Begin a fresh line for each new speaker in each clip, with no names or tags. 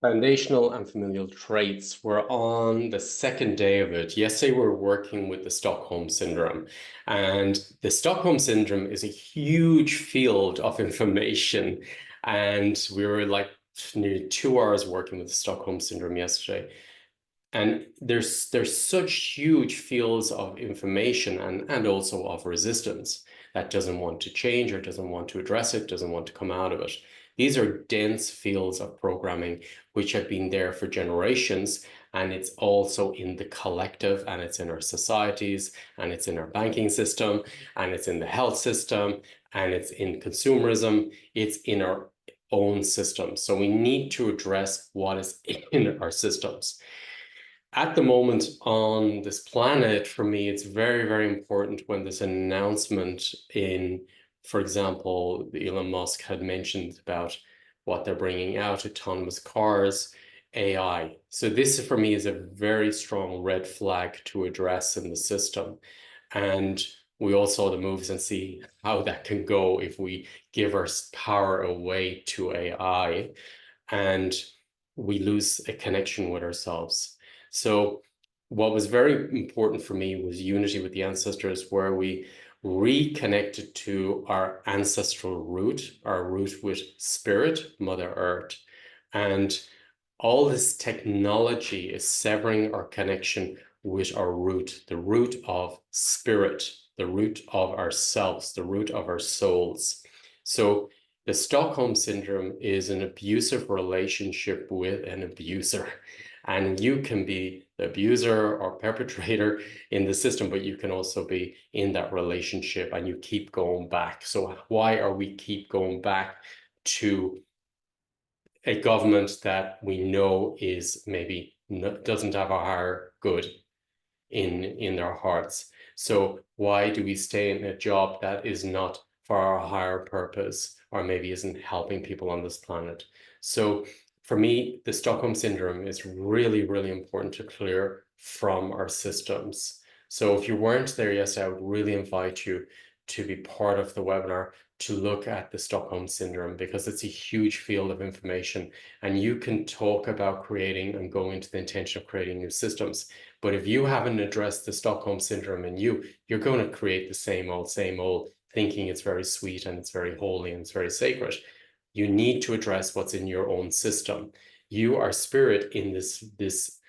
Foundational and familial traits. We're on the second day of it. Yesterday, we were working with the Stockholm Syndrome. And the Stockholm Syndrome is a huge field of information. And we were like nearly 2 hours working with the Stockholm Syndrome yesterday. And there's such huge fields of information and also of resistance that doesn't want to change or doesn't want to address it, doesn't want to come out of it. These are dense fields of programming which have been there for generations, and it's also in the collective, and it's in our societies, and it's in our banking system, and it's in the health system, and it's in consumerism, it's in our own systems. So we need to address what is in our systems. At the moment on this planet, for me, it's very, very important when there's an announcement in, for example, Elon Musk had mentioned about what they're bringing out, autonomous cars, AI. So this for me is a very strong red flag to address in the system. And we all saw the moves and see how that can go if we give our power away to AI and we lose a connection with ourselves. So what was very important for me was unity with the ancestors, where we reconnected to our ancestral root, our root with spirit, Mother Earth. And all this technology is severing our connection with our root, the root of spirit, the root of ourselves, the root of our souls. So the Stockholm Syndrome is an abusive relationship with an abuser. And you can be the abuser or perpetrator in the system, but you can also be in that relationship and you keep going back. So why are we keep going back to a government that we know is maybe doesn't have a higher good in their hearts? So why do we stay in a job that is not for our higher purpose, or maybe isn't helping people on this planet? So for me, the Stockholm Syndrome is really, really important to clear from our systems. So if you weren't there yesterday, I would really invite you to be part of the webinar to look at the Stockholm Syndrome, because it's a huge field of information and you can talk about creating and go into the intention of creating new systems. But if you haven't addressed the Stockholm Syndrome in you, you're going to create the same old, thinking it's very sweet and it's very holy and it's very sacred. You need to address what's in your own system. You are spirit in this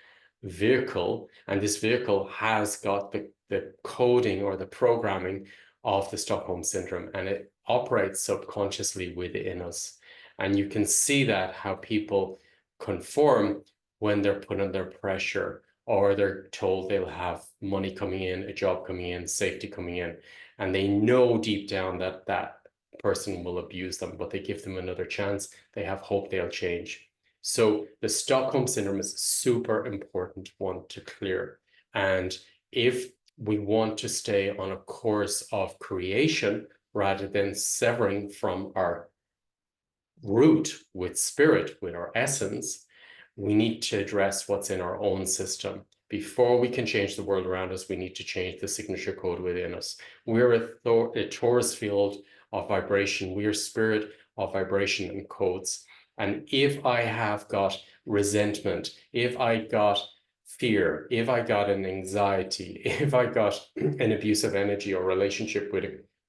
vehicle, and this vehicle has got the coding or the programming of the Stockholm Syndrome, and it operates subconsciously within us. And you can see that how people conform when they're put under pressure, or they're told they'll have money coming in, a job coming in, safety coming in, and they know deep down that that person will abuse them, but they give them another chance. They have hope they'll change. So the Stockholm Syndrome is a super important one to clear. And if we want to stay on a course of creation rather than severing from our root with spirit, with our essence, we need to address what's in our own system. Before we can change the world around us, we need to change the signature code within us. We're a torus field of vibration. We are spirit of vibration and codes. And if I have got resentment, if I got fear, if I got an anxiety, if I got an abusive energy or relationship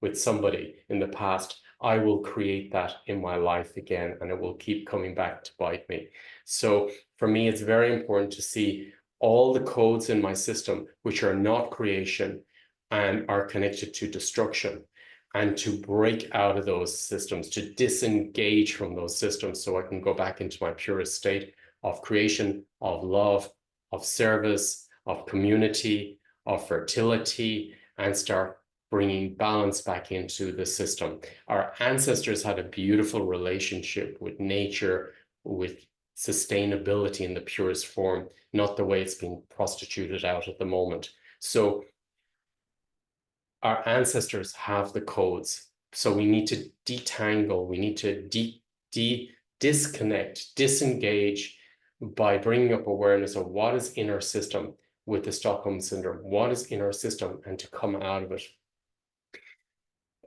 with somebody in the past, I will create that in my life again, and it will keep coming back to bite me. So for me, it's very important to see all the codes in my system, which are not creation and are connected to destruction, and to break out of those systems, to disengage from those systems so I can go back into my purest state of creation, of love, of service, of community, of fertility, and start bringing balance back into the system. Our ancestors had a beautiful relationship with nature, with sustainability in the purest form, not the way it's being prostituted out at the moment. So our ancestors have the codes. So we need to detangle, we need to disconnect, disengage by bringing up awareness of what is in our system with the Stockholm Syndrome, what is in our system, and to come out of it.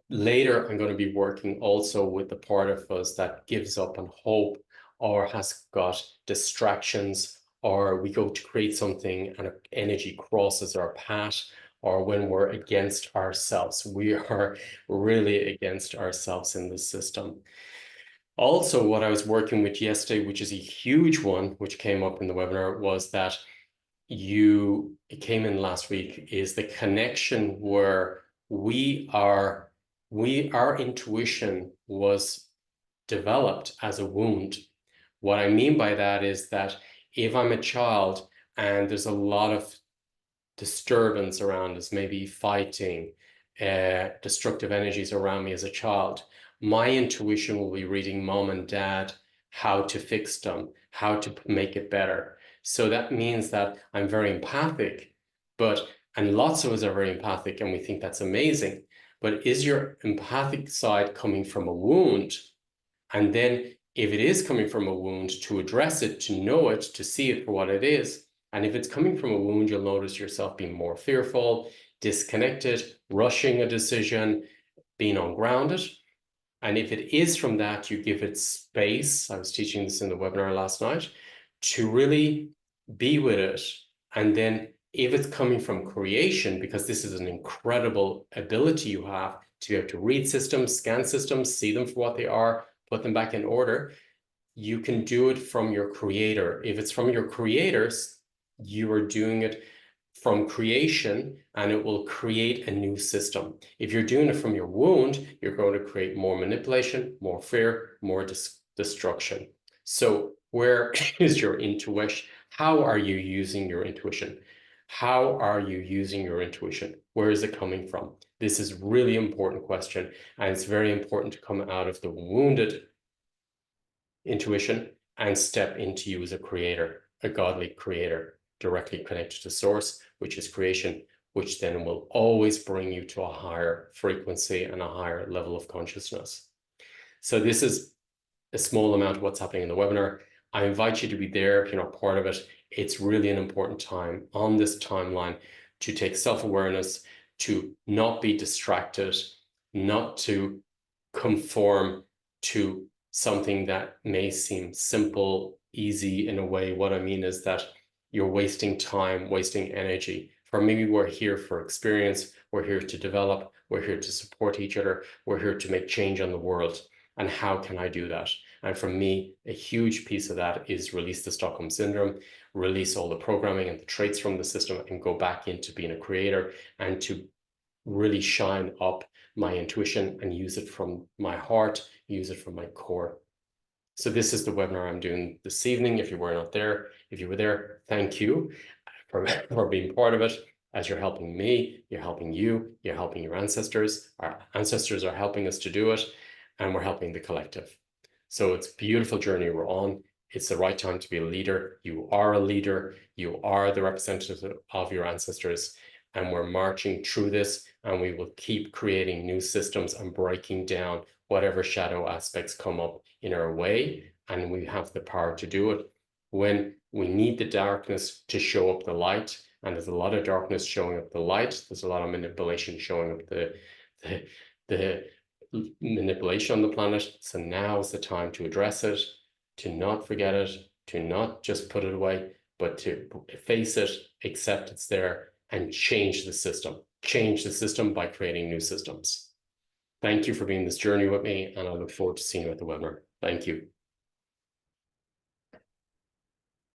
Later, I'm going to be working also with the part of us that gives up on hope or has got distractions, or we go to create something and energy crosses our path, or when we're against ourselves. We are really against ourselves in this system. Also, what I was working with yesterday, which is a huge one, which came up in the webinar, was that it came in last week, is the connection where our intuition was developed as a wound. What I mean by that is that if I'm a child and there's a lot of disturbance around us, maybe fighting, destructive energies around me as a child, my intuition will be reading mom and dad how to fix them, how to make it better. So that means that I'm very empathic, and lots of us are very empathic and we think that's amazing. But is your empathic side coming from a wound? And then if it is coming from a wound, to address it, to know it, to see it for what it is. And if it's coming from a wound, you'll notice yourself being more fearful, disconnected, rushing a decision, being ungrounded. And if it is from that, you give it space. I was teaching this in the webinar last night, to really be with it. And then if it's coming from creation, because this is an incredible ability you have to be able to read systems, scan systems, see them for what they are, put them back in order, you can do it from your creator. If it's from your creators, you are doing it from creation, and it will create a new system. If you're doing it from your wound, you're going to create more manipulation, more fear, more destruction. So where is your intuition? How are you using your intuition? How are you using your intuition? Where is it coming from? This is a really important question, and it's very important to come out of the wounded intuition and step into you as a creator, a godly creator, directly connected to source, which is creation, which then will always bring you to a higher frequency and a higher level of consciousness. So this is a small amount of what's happening in the webinar. I invite you to be there if you're not part of it. It's really an important time on this timeline to take self-awareness, to not be distracted, not to conform to something that may seem simple, easy in a way. What I mean is that you're wasting time, wasting energy. For me, we're here for experience. We're here to develop. We're here to support each other. We're here to make change on the world. And how can I do that? And for me, a huge piece of that is release the Stockholm Syndrome, release all the programming and the traits from the system, and go back into being a creator, and to really shine up my intuition and use it from my heart, use it from my core. So this is the webinar I'm doing this evening. If you were not there, if you were there, thank you for being part of it. As you're helping me, you're helping you, you're helping your ancestors. Our ancestors are helping us to do it, and we're helping the collective. So it's a beautiful journey we're on. It's the right time to be a leader. You are a leader. You are the representative of your ancestors. And we're marching through this, and we will keep creating new systems and breaking down whatever shadow aspects come up in our way. And we have the power to do it. When we need the darkness to show up the light, and there's a lot of darkness showing up the light, there's a lot of manipulation showing up the manipulation on the planet. So now is the time to address it, to not forget it, to not just put it away, but to face it, accept it's there, and change the system. Change the system by creating new systems. Thank you for being this journey with me, and I look forward to seeing you at the webinar. Thank you.